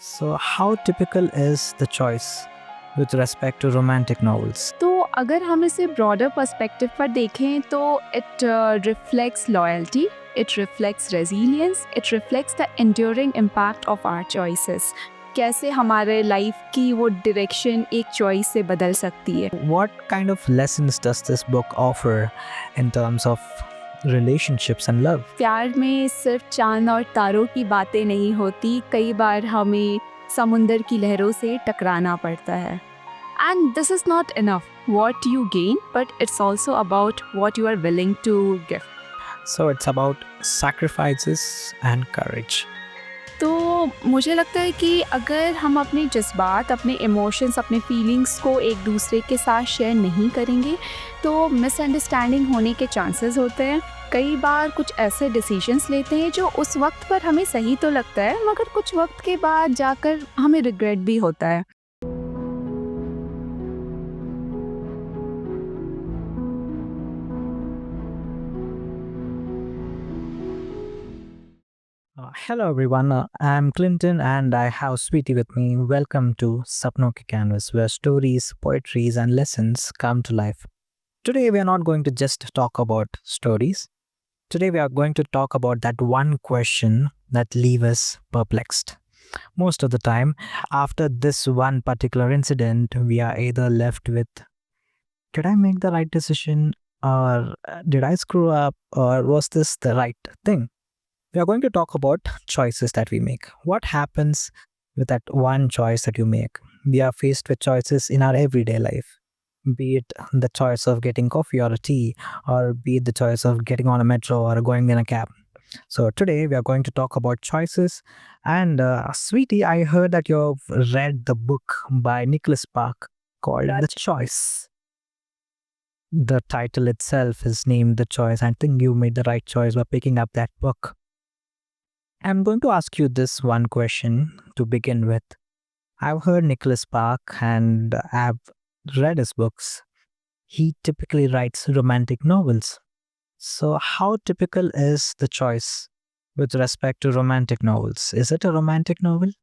So, how typical is the choice with respect to romantic novels? तो अगर हम इसे ब्रॉडर पर्सपेक्टिव पर देखें तो it reflects loyalty, it reflects resilience, it reflects the enduring impact of our choices. कैसे हमारे लाइफ की वो डायरेक्शन एक चॉइस से बदल सकती है। What kind of lessons does this book offer in terms of relationships and love? प्यार में सिर्फ चांद और तारों की बातें नहीं होती, कई बार हमें समुंदर की लहरों से टकराना पड़ता है। And this is not enough what you gain, but it's also about what you are willing to give. So, it's about sacrifices and courage. तो मुझे लगता है कि अगर हम अपने जज्बात, अपने इमोशंस, अपने फीलिंग्स को एक दूसरे के साथ शेयर नहीं करेंगे तो मिसअंडरस्टैंडिंग होने के चांसेस होते हैं। कई बार कुछ ऐसे डिसीजंस लेते हैं जो उस वक्त पर हमें सही तो लगता है, मगर कुछ वक्त के बाद जाकर हमें रिग्रेट भी होता है। Hello everyone, I'm Clinton and I have Sweetie with me. Welcome to Sapno Ke Canvas, where stories, poetries, and lessons come to life. Today we are not going to just talk about stories. Today we are going to talk about that one question that leaves us perplexed. Most of the time, after this one particular incident, we are either left with, did I make the right decision? Or did I screw up? Or was this the right thing? We are going to talk about choices that we make. What happens with that one choice that you make? We are faced with choices in our everyday life, be it the choice of getting coffee or a tea, or be it the choice of getting on a metro or going in a cab. So today we are going to talk about choices. And Sweetie, I heard that you've read the book by Nicholas Spark called The Choice. The title itself is named The Choice. I think you made the right choice by picking up that book. I'm going to ask you this one question to begin with. I've heard Nicholas Spark and I've read his books. He typically writes romantic novels. So, how typical is the choice with respect to romantic novels? Is it a romantic novel?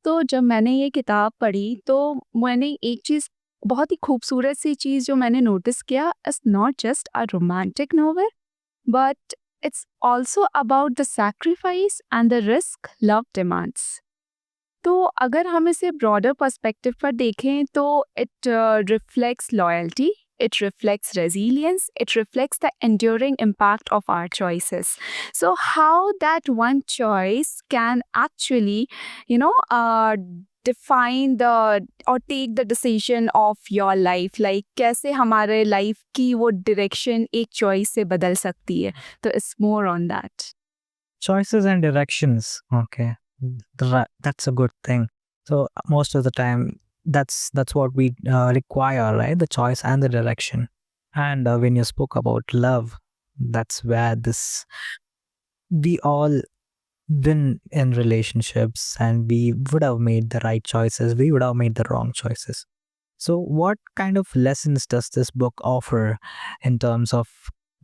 तो जब मैंने ये किताब पढ़ी तो मैंने एक चीज़, बहुत ही खूबसूरत सी चीज़ जो मैंने नोटिस किया, it's not just a romantic novel, but it's also about the sacrifice and the risk love demands. तो अगर हम इसे ब्रॉडर पर्सपेक्टिव पर देखें तो it reflects loyalty, it reflects resilience, it reflects the enduring impact of our choices. So how that one choice can actually, define the or take the decision of your life, like कैसे हमारे life की वो direction एक choice से बदल सकती है। तो it's more on that. Choices and directions. Okay. That's a good thing. So, most of the time, that's what we require, right? The choice and the direction. And when you spoke about love, that's where this we all been in relationships and we would have made the right choices, we would have made the wrong choices. So what kind of lessons does this book offer in terms of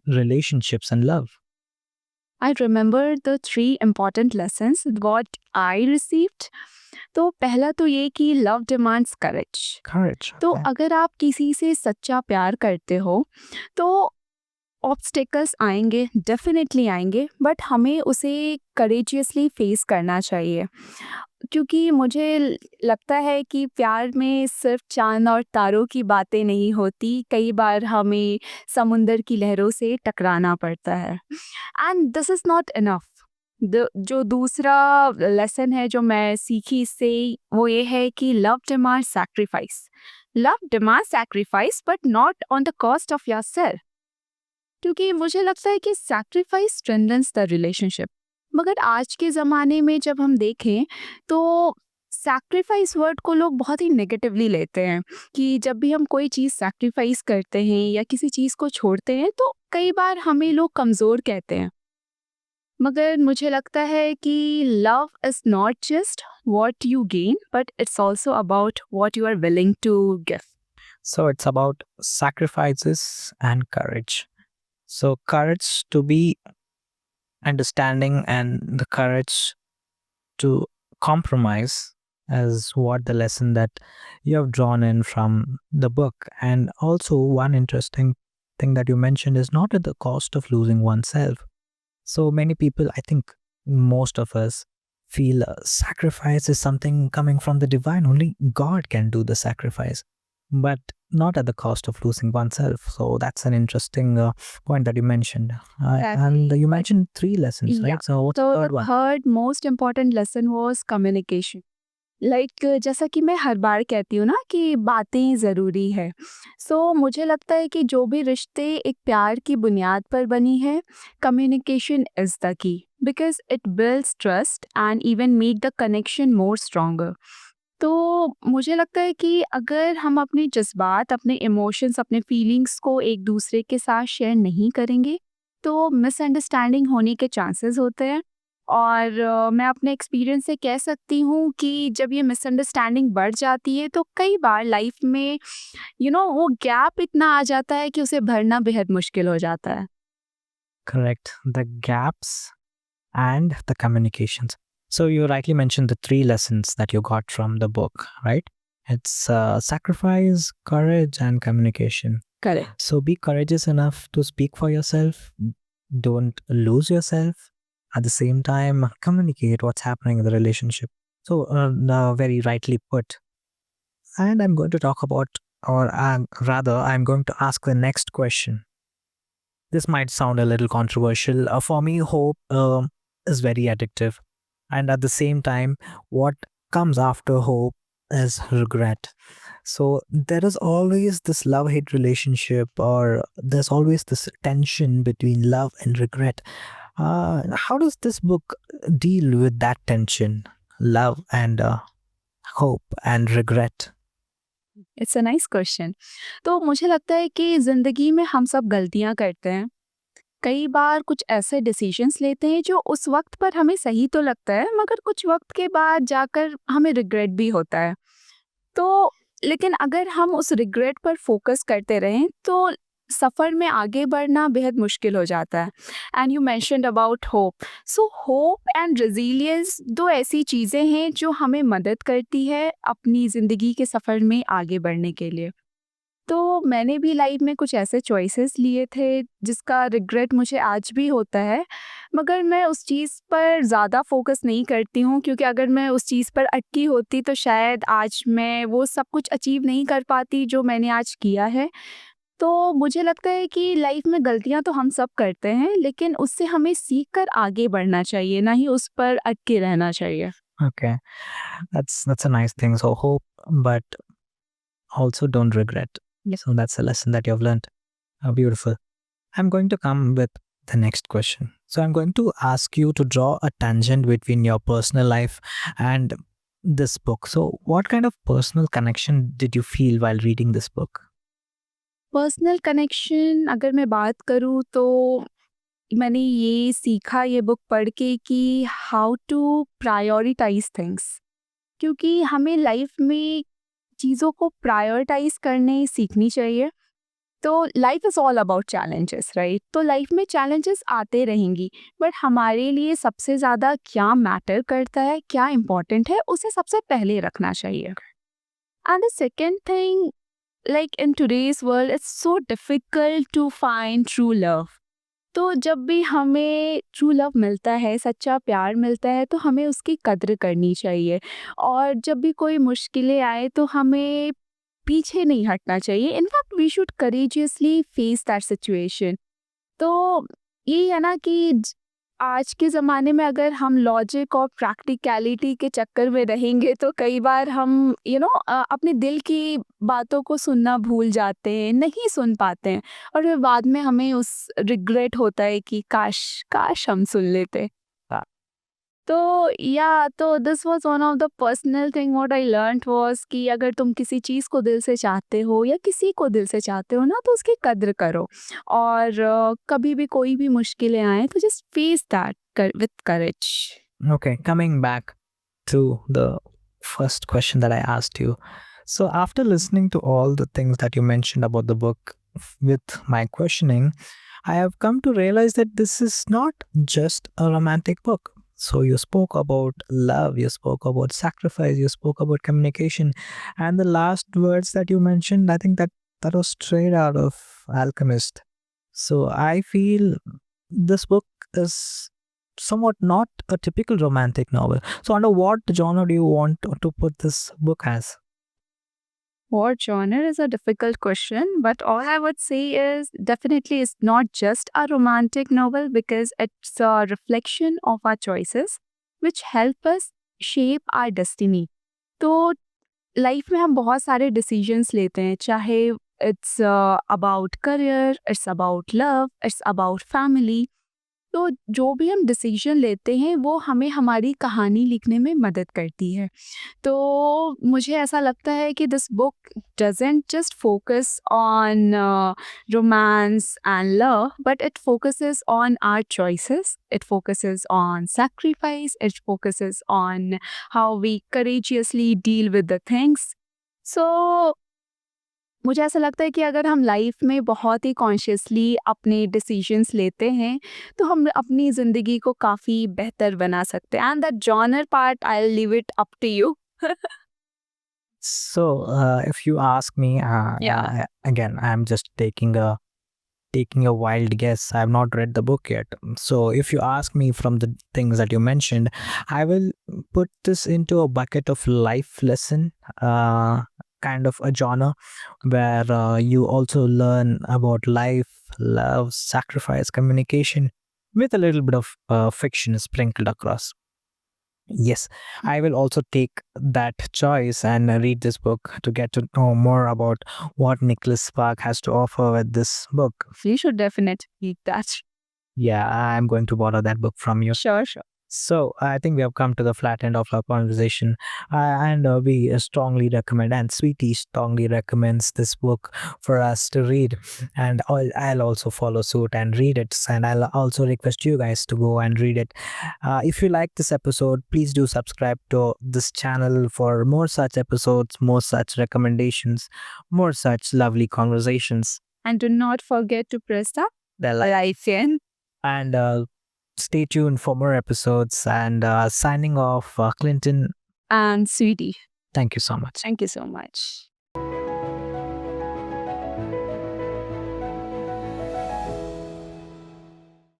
relationships and love? I remember the 3 important lessons what I received. तो पहला तो ये कि love demands करेज। Courage. तो Okay. अगर आप किसी से सच्चा प्यार करते हो तो ऑब्स्टेकल्स आएंगे, डेफिनेटली आएंगे, बट हमें उसे करेजियसली फेस करना चाहिए। क्योंकि मुझे लगता है कि प्यार में सिर्फ चांद और तारों की बातें नहीं होती, कई बार हमें समुंदर की लहरों से टकराना पड़ता है। And this is not enough. जो दूसरा लेसन है जो मैं सीखी इससे, वो ये है कि love demand sacrifice, love demand sacrifice, but not on the cost of yourself. क्योंकि मुझे लगता है कि सैक्रिफाइस स्ट्रेंथन्स द रिलेशनशिप, मगर आज के ज़माने में जब हम देखें तो सैक्रिफाइस वर्ड को लोग बहुत ही नेगेटिवली लेते हैं कि जब भी हम कोई चीज़ सैक्रिफाइस करते हैं या किसी चीज़ को छोड़ते हैं तो कई बार हमें लोग कमज़ोर कहते हैं। मगर मुझे लगता है कि love is not just what you gain, but it's also about what you are willing to give. So it's about sacrifices and courage. So courage to be understanding and the courage to compromise is what the lesson that you have drawn in from the book. And also, one interesting thing that you mentioned is not at the cost of losing oneself. So many people, I think most of us, feel sacrifice is something coming from the divine. Only God can do the sacrifice, but not at the cost of losing oneself. So that's an interesting point that you mentioned. And Exactly. you mentioned 3 lessons, Yeah. right? So what's the So third the one? third most important lesson was communication. जैसा कि मैं हर बार कहती हूँ ना कि बातें ज़रूरी है। सो मुझे लगता है कि जो भी रिश्ते एक प्यार की बुनियाद पर बनी है, communication is the key because it builds trust and even make the connection more stronger. तो मुझे लगता है कि अगर हम अपने जज़्बात, अपने इमोशंस, अपने फीलिंग्स को एक दूसरे के साथ शेयर नहीं करेंगे, तो मिसअंडरस्टैंडिंग होने के चांसेस होते हैं। और मैं अपने एक्सपीरियंस से कह सकती हूँ कि जब ये मिसअंडरस्टैंडिंग बढ़ जाती है, तो कई बार लाइफ में वो गैप इतना आ जाता है कि उसे भरना बेहद मुश्किल हो जाता है। Correct. The gaps and the communications. So you rightly mentioned the 3 lessons that you got from the book, right? It's sacrifice, courage, and communication. Correct. So be courageous enough to speak for yourself. Don't lose yourself. At the same time, communicate what's happening in the relationship. So, very rightly put. And I'm going to talk about, or rather, I'm going to ask the next question. This might sound a little controversial. For me, hope is very addictive. And at the same time, what comes after hope is regret. So there is always this love hate relationship, or there's always this tension between love and regret. How does this book deal with that tension, love and hope and regret? It's a nice question. तो मुझे लगता है कि ज़िंदगी में हम सब गलतियाँ करते हैं। कई बार कुछ ऐसे डिसीजंस लेते हैं जो उस वक्त पर हमें सही तो लगता है, मगर कुछ वक्त के बाद जाकर हमें रिग्रेट भी होता है। तो लेकिन अगर हम उस रिग्रेट पर फोकस करते रहें, तो सफ़र में आगे बढ़ना बेहद मुश्किल हो जाता है। And you mentioned about hope. So hope and resilience 2 ऐसी चीज़ें हैं जो हमें मदद करती है अपनी ज़िंदगी के सफ़र में आगे बढ़ने के लिए। तो मैंने भी लाइफ में कुछ ऐसे चॉइसेस लिए थे जिसका रिग्रेट मुझे आज भी होता है, मगर मैं उस चीज़ पर ज़्यादा फोकस नहीं करती हूँ, क्योंकि अगर मैं उस चीज़ पर अटकी होती तो शायद आज मैं वो सब कुछ अचीव नहीं कर पाती जो मैंने आज किया है। तो मुझे लगता है कि लाइफ में गलतियाँ तो हम सब करते हैं, लेकिन उससे हमें सीख कर आगे बढ़ना चाहिए, ना ही उस पर अटके रहना चाहिए। Okay, that's a nice thing. So hope, but also don't regret. Yeah. So that's a lesson that you've learned. Beautiful. I'm going to come with the next question. So I'm going to ask you to draw a tangent between your personal life and this book. So what kind of personal connection did you feel while reading this book? Personal connection अगर मैं बात करूँ तो मैंने ये सीखा ये book पढ़ के कि हाउ टू प्रायोरिटाइज थिंग्स, क्योंकि हमें लाइफ में चीज़ों को प्रायोरिटाइज करने सीखनी चाहिए। तो life is all about challenges, right? तो लाइफ में चैलेंजेस आते रहेंगी, बट हमारे लिए सबसे ज़्यादा क्या मैटर करता है, क्या इम्पोर्टेंट है, उसे सबसे पहले रखना चाहिए। And the second thing, like in today's world it's so difficult to find true love। तो जब भी हमें ट्रू लव मिलता है, सच्चा प्यार मिलता है, तो हमें उसकी कद्र करनी चाहिए। और जब भी कोई मुश्किलें आए तो हमें पीछे नहीं हटना चाहिए। In fact we should courageously face that situation. तो ये है ना कि आज के ज़माने में अगर हम लॉजिक और प्रैक्टिकलिटी के चक्कर में रहेंगे तो कई बार हम अपने दिल की बातों को सुनना भूल जाते हैं, नहीं सुन पाते हैं, और फिर बाद में हमें उस रिग्रेट होता है कि काश काश हम सुन लेते। तो this was one of the personal thing what I learned was कि अगर तुम किसी चीज़ को दिल से चाहते हो या किसी को दिल से चाहते हो ना, तो उसकी कद्र करो। और कभी भी कोई भी मुश्किलें आए तो just face that with courage. Okay, coming back to the first question that I asked you. So after listening to all the things that you mentioned about the book with my questioning, I have come to realize that this is not just a romantic book. So you spoke about love, you spoke about sacrifice, you spoke about communication, and the last words that you mentioned, I think that was straight out of Alchemist. So I feel this book is somewhat not a typical romantic novel. So under what genre do you want to put this book as? What genre is a difficult question, but all I would say is definitely it's not just a romantic novel because it's a reflection of our choices which help us shape our destiny. तो life में हम बहुत सारे decisions लेते हैं, चाहे it's about career, it's about love, it's about family. तो जो भी हम डिसीजन लेते हैं वो हमें हमारी कहानी लिखने में मदद करती है। तो मुझे ऐसा लगता है कि this book doesn't just focus on romance and love, but it focuses on our choices, it focuses on sacrifice, it focuses on how we courageously deal with the things. So मुझे ऐसा लगता है कि अगर हम लाइफ में बहुत ही consciously अपने डिसीजंस लेते हैं, तो हम अपनी ज़िंदगी को काफ़ी बेहतर बना सकते हैं। And that genre part I will leave it up to you. So if you ask me, Yeah. again, I'm just taking a wild guess. I have not read the book yet. So if you ask me from the things that you mentioned, I will put this into a bucket of life lesson, kind of a genre where you also learn about life, love, sacrifice, communication, with a little bit of fiction sprinkled across. Yes, I will also take that choice and read this book to get to know more about what Nicholas Spark has to offer with this book. You should definitely read that. Yeah, I'm going to borrow that book from you. Sure, sure. So I think we have come to the flat end of our conversation, and we strongly recommend, and Sweetie strongly recommends this book for us to read, and I'll also follow suit and read it, and I'll also request you guys to go and read it. If you like this episode, please do subscribe to this channel for more such episodes, more such recommendations, more such lovely conversations. And do not forget to press the The like icon. and stay tuned for more episodes. And signing off, Clinton. And Sweetie, Thank you so much. thank you so much.